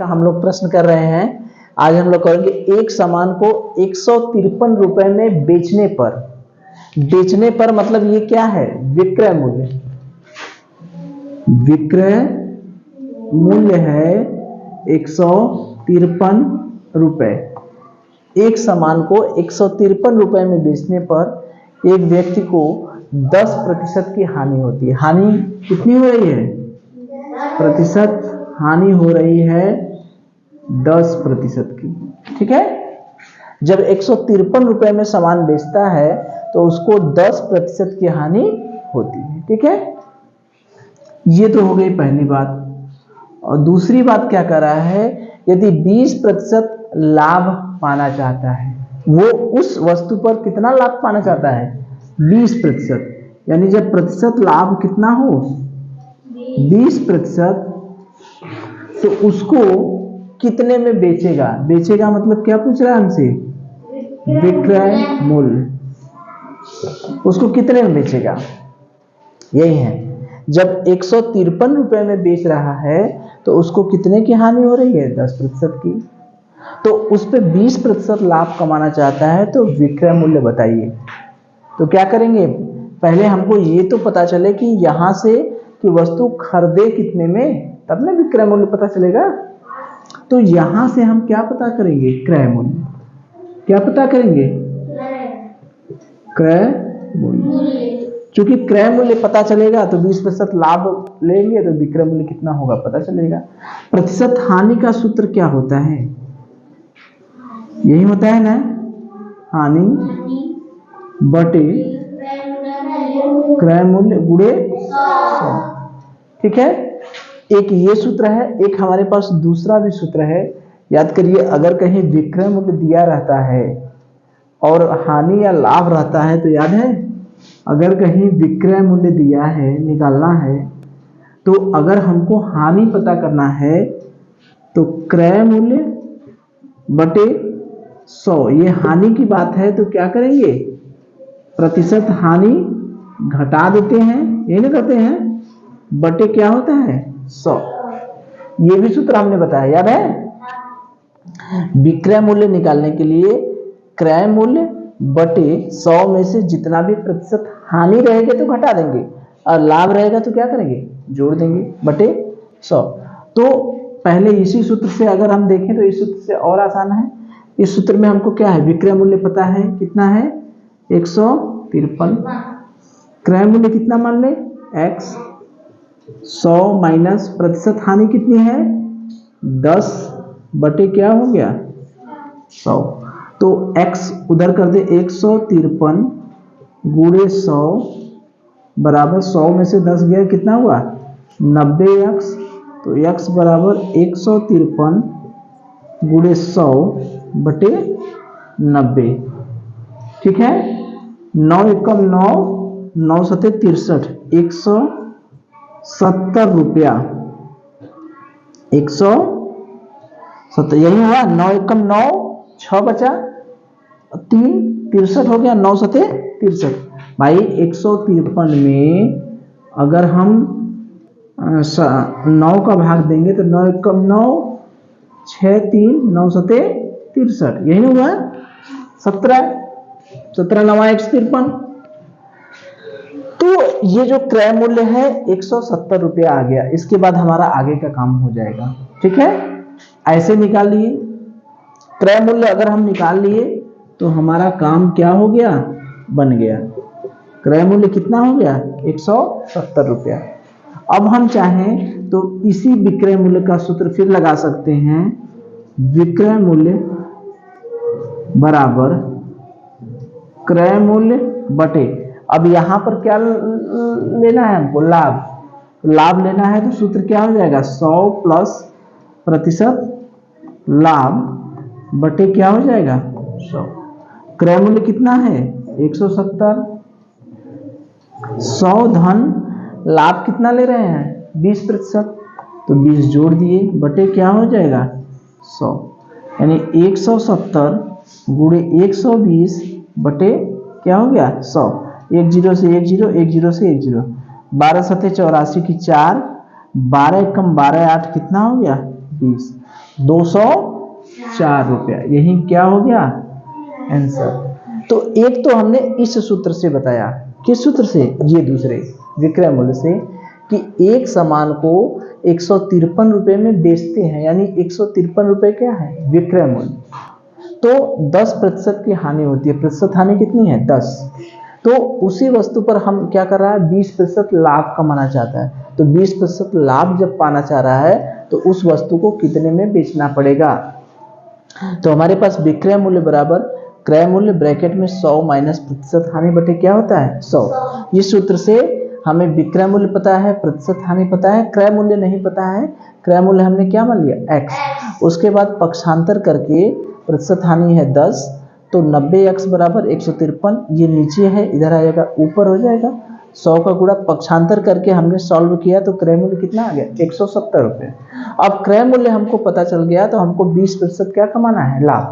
हम लोग प्रश्न कर रहे हैं। आज हम लोग करेंगे एक सामान को 153 रुपए में बेचने पर मतलब ये क्या है? विक्रय मूल्य। विक्रय मूल्य है 153 रुपए। एक सामान को 153 रुपए में बेचने पर एक व्यक्ति को 10% की हानि होती है। हानि कितनी हो रही है? प्रतिशत हानि हो रही है 10% की। ठीक है। जब 153 रुपए में सामान बेचता है तो उसको 10% की हानि होती है। ठीक है, ये तो हो गई पहली बात। और दूसरी बात क्या कर रहा है? यदि 20% लाभ पाना चाहता है, वो उस वस्तु पर कितना लाभ पाना चाहता है? 20%। यानी जब प्रतिशत लाभ कितना हो? 20%, तो उसको कितने में बेचेगा? बेचेगा मतलब क्या पूछ रहा है हमसे? विक्रय मूल्य। उसको कितने में बेचेगा? यही है। जब 153 रुपए में बेच रहा है तो उसको कितने की हानि हो रही है? 10% की। तो उस पर 20% लाभ कमाना चाहता है, तो विक्रय मूल्य बताइए। तो क्या करेंगे? पहले हमको ये तो पता चले कि यहां से कि वस्तु खरीदे कितने में, तब ना विक्रय मूल्य पता चलेगा। तो यहां से हम क्या पता करेंगे? क्रय मूल्य। क्या पता करेंगे? क्रय मूल्य। चूंकि क्रय मूल्य पता चलेगा तो 20% लाभ लेंगे तो विक्रय मूल्य कितना होगा पता चलेगा। प्रतिशत हानि का सूत्र क्या होता है? यही होता है ना, हानि बटे क्रय मूल्य गुणे 100। ठीक है, एक ये सूत्र है, एक हमारे पास दूसरा भी सूत्र है। याद करिए, अगर कहीं विक्रय मूल्य दिया रहता है और हानि या लाभ रहता है, तो याद है, अगर कहीं विक्रय मूल्य दिया है, निकालना है, तो अगर हमको हानि पता करना है तो क्रय मूल्य बटे 100। ये हानि की बात है तो क्या करेंगे? प्रतिशत हानि घटा देते हैं, यही ना करते हैं, बटे क्या होता है? 100। ये भी सूत्र हमने बताया, याद है। विक्रय मूल्य निकालने के लिए क्रय मूल्य बटे 100 में से जितना भी प्रतिशत हानि रहेगा तो घटा देंगे, और लाभ रहेगा तो क्या करेंगे? जोड़ देंगे बटे 100। तो पहले इसी सूत्र से अगर हम देखें तो इस सूत्र से और आसान है। इस सूत्र में हमको क्या है? विक्रय मूल्य पता है, कितना है? 153। क्रय मूल्य कितना मान ले? x। 100 माइनस प्रतिशत हानि कितनी है? 10 बटे क्या हो गया? 100। तो x उधर कर दे, 153 गुणे 100 बराबर 100 में से 10 गया, कितना हुआ? 90x। तो x बराबर 153 गुणे 100 बटे 90। ठीक है, 9 एकम 9, 9 सते 63, 170 रुपया। 170, यही हुआ। 9 एकम 9, 6 बचा 3, 63 हो गया, 9 सते 63। भाई 153 में अगर हम 9 का भाग देंगे तो 9 एकम 9, 6 3, 9 सते 63, यही हुआ 17। 17 9 153। तो ये जो क्रय मूल्य है 170 रुपया आ गया। इसके बाद हमारा आगे का काम हो जाएगा। ठीक है, ऐसे निकाल लिए। क्रय मूल्य अगर हम निकाल लिए तो हमारा काम क्या हो गया? बन गया। क्रय मूल्य कितना हो गया? 170 रुपया। अब हम चाहें तो इसी विक्रय मूल्य का सूत्र फिर लगा सकते हैं। विक्रय मूल्य बराबर क्रय मूल्य बटे, अब यहां पर क्या लेना है हमको? लाभ। लाभ लेना है तो सूत्र क्या हो जाएगा? 100 प्लस प्रतिशत लाभ बटे क्या हो जाएगा? 100। क्रय मूल्य कितना है? 170। 100 धन लाभ कितना ले रहे हैं? 20%। तो 20 जोड़ दिए बटे क्या हो जाएगा? 100। यानी 170 गुणे 120 बटे क्या हो गया? 100। 1 0 से 1 0, 1 0 से 1 0, 12 सते 84 की 4, 12 एकम 12 8 कितना हो गया? 20। 204 रुपया। यही क्या हो गया आंसर। तो एक तो हमने इस सूत्र से बताया, किस सूत्र से, ये दूसरे विक्रय मूल्य से, कि एक सामान को 153 रुपए में बेचते हैं, यानी 153 रुपए क्या है विक्रय मूल्य, तो 10% की हानि होती है। प्रतिशत हानि कितनी है 10। तो उसी वस्तु पर हम क्या कर रहा है 20% लाभ कमाना चाहता है। तो 20% लाभ जब पाना चाह रहा है तो उस वस्तु को कितने में बेचना पड़ेगा। तो हमारे पास विक्रय मूल्य बराबर क्रय मूल्य ब्रैकेट में 100 माइनस प्रतिशत हानि बटे क्या होता है 100। इस सूत्र से हमें विक्रय मूल्य पता है, प्रतिशत हानि पता है, क्रय मूल्य नहीं पता है। क्रय मूल्य हमने क्या मान लिया x। उसके बाद पक्षांतर करके प्रतिशत हानि है 10, तो 90x बराबर 153। ये नीचे है, इधर आएगा ऊपर हो जाएगा 100 का गुणा। पक्षांतर करके हमने सॉल्व किया तो क्रय मूल्य कितना आ गया 170 रुपये। अब क्रय मूल्य हमको पता चल गया तो हमको 20% क्या कमाना है लाभ।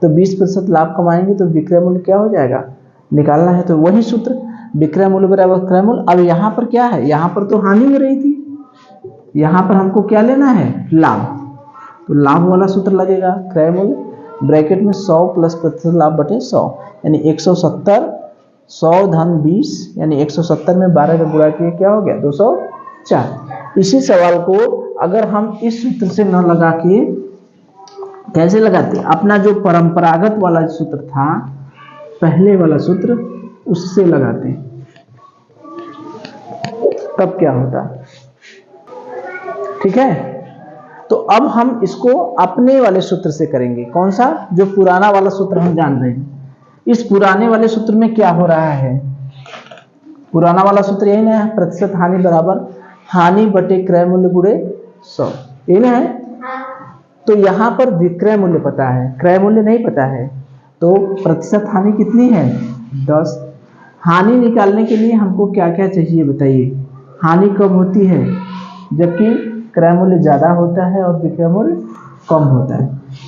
तो 20% लाभ कमाएंगे तो विक्रय मूल्य क्या हो जाएगा निकालना है। तो वही सूत्र विक्रय मूल्य बराबर क्रय मूल्य। अब यहाँ पर क्या है, यहाँ पर तो हानि हो रही थी, यहाँ पर हमको क्या लेना है लाभ। तो लाभ वाला सूत्र लगेगा क्रय मूल्य ब्रैकेट में 100 प्लस प्रतिशत लाभ बटे 100, यानी 170, 100 धन 20, यानी 170 में 12 का गुणा किया क्या हो गया 204। इसी सवाल को अगर हम इस सूत्र से न लगा के कैसे लगाते, अपना जो परंपरागत वाला सूत्र था पहले वाला सूत्र उससे लगाते, तब क्या होता। ठीक है, तो अब हम इसको अपने वाले सूत्र से करेंगे। कौन सा, जो पुराना वाला सूत्र हम जान रहे हैं। इस पुराने वाले सूत्र में क्या हो रहा है, पुराना वाला सूत्र यही ना है, प्रतिशत हानि बराबर हानि बटे क्रय मूल्य गुणे 100, यही ना है। तो यहाँ पर विक्रय मूल्य पता है, क्रय मूल्य नहीं पता है, तो प्रतिशत हानि कितनी है 10। हानि निकालने के लिए हमको क्या क्या चाहिए बताइए। हानि कब होती है, जबकि क्रय मूल्य ज्यादा होता है और विक्रय मूल्य कम होता है।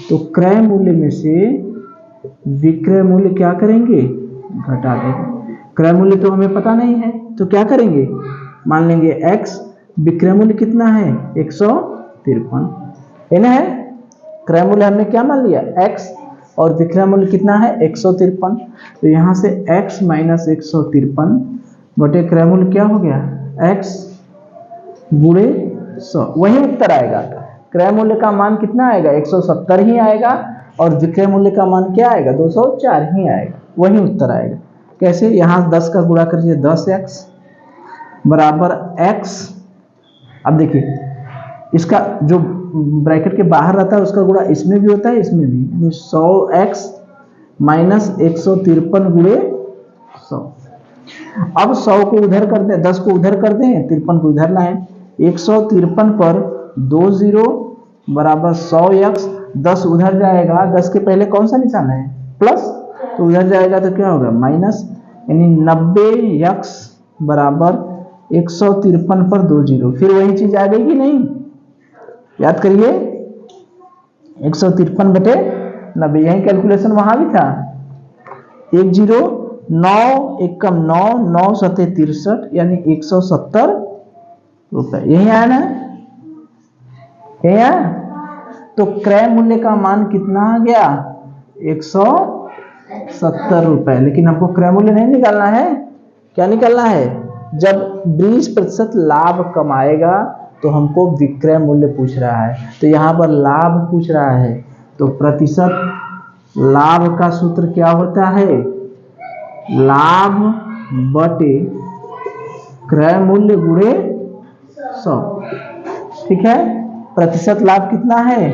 तो क्रय मूल्य में से विक्रय मूल्य क्या करेंगे घटा देंगे। क्रय मूल्य तो हमें पता नहीं है, तो क्या करेंगे मान लेंगे x, विक्रय मूल्य कितना है 153, है ना। है क्रय मूल्य हमने क्या मान लिया x और विक्रय मूल्य कितना है 153। तो यहाँ से x माइनस 153 बटे क्रय मूल्य क्या हो गया x गुणे 100, वही उत्तर आएगा। क्रय मूल्य का मान कितना आएगा 170 ही आएगा और विक्रय मूल्य का मान क्या आएगा 204 ही आएगा, वही उत्तर आएगा। कैसे, यहाँ 10 का गुणा करिए 10x बराबर x। अब देखिए इसका जो ब्रैकेट के बाहर रहता है उसका गुणा इसमें भी होता है इसमें भी, यानी 100x माइनस 153 गुणे 100। अब 100 को उधर कर दें, 10 को उधर कर दें, 53 को इधर लाएं। 153 पर 2 जीरो बराबर 100x, 10 उधर जाएगा, 10 के पहले कौन सा निशान है प्लस, तो उधर जाएगा तो क्या होगा माइनस, यानी 90x बराबर 153 पर 2 जीरो, फिर वही चीज आ गई कि नहीं, याद करिए 153 बटे 90, यही कैलकुलेशन वहां भी था। 1 जीरो 9 एकम 9, 9 सते 63, यानी 170 रुपए, यही आया ना, यही आया। तो क्रय मूल्य का मान कितना आ गया 170 रुपए, लेकिन हमको क्रय मूल्य नहीं निकालना है, क्या निकालना है, जब 20% लाभ कमाएगा तो हमको विक्रय मूल्य पूछ रहा है, तो यहाँ पर लाभ पूछ रहा है, तो प्रतिशत लाभ का सूत्र क्या होता है, लाभ बटे क्रय मूल्य गुणे 100। ठीक है, प्रतिशत लाभ कितना है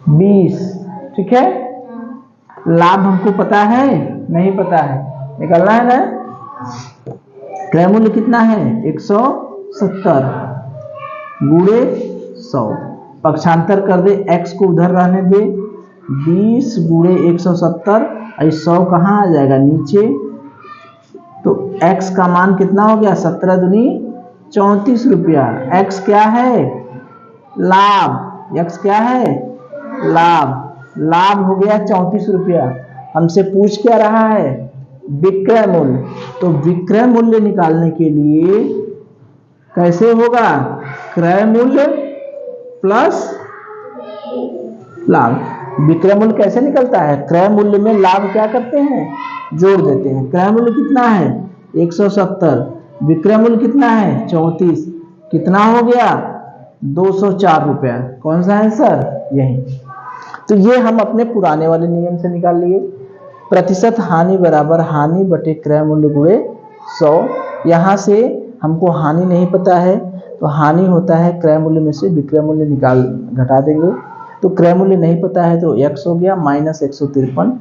20। ठीक है, लाभ हमको पता है नहीं पता है, निकालना है ना। क्रय मूल्य कितना है 170 गुणे 100, पक्षांतर कर दे, x को उधर रहने दे, 20 गुणे 170, 100 कहाँ आ जाएगा नीचे, तो x का मान कितना हो गया 17 दूनी 34 रुपया। x क्या है लाभ, x क्या है लाभ, लाभ हो गया 34 रुपया। हमसे पूछ क्या रहा है विक्रय मूल्य, तो विक्रय मूल्य निकालने के लिए कैसे होगा, क्रय मूल्य प्लस लाभ। विक्रय मूल्य कैसे निकलता है? क्रय मूल्य में लाभ क्या करते हैं? जोड़ देते हैं। क्रय मूल्य कितना है? 170। विक्रय मूल्य कितना है? 34। कितना हो गया? 204 रुपया। कौन सा आंसर? यही। तो ये हम अपने पुराने वाले नियम से निकाल लिए। प्रतिशत हानि बराबर हानि बटे क्रय मूल्य गुणे 100। यहां से हमको हानि नहीं पता है, तो हानि होता है क्रय मूल्य में से विक्रय मूल्य निकाल घटा देंगे। तो क्रय मूल्य नहीं पता है तो x हो गया माइनस 153।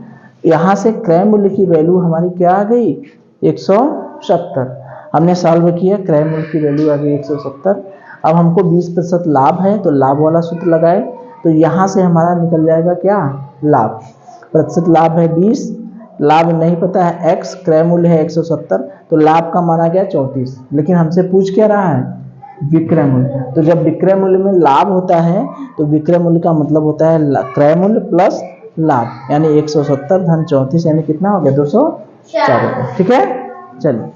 यहां से क्रय मूल्य की वैल्यू हमारी क्या आ गई? 170। हमने सॉल्व किया, क्रय मूल्य की वैल्यू आ गई 170। अब हमको 20% लाभ है तो लाभ वाला सूत्र लगाए, तो यहां से हमारा निकल जाएगा क्या? लाभ। प्रतिशत लाभ है 20, लाभ नहीं पता है x, क्रय मूल्य है 170, तो लाभ का माना गया 34। लेकिन हमसे पूछ क्या रहा है? विक्रय मूल्य। तो जब विक्रय मूल्य में लाभ होता है तो विक्रय मूल्य का मतलब होता है क्रय मूल्य प्लस लाभ, यानी 170 धन 34 यानी कितना हो गया? 204 रुपये। ठीक है, चलिए।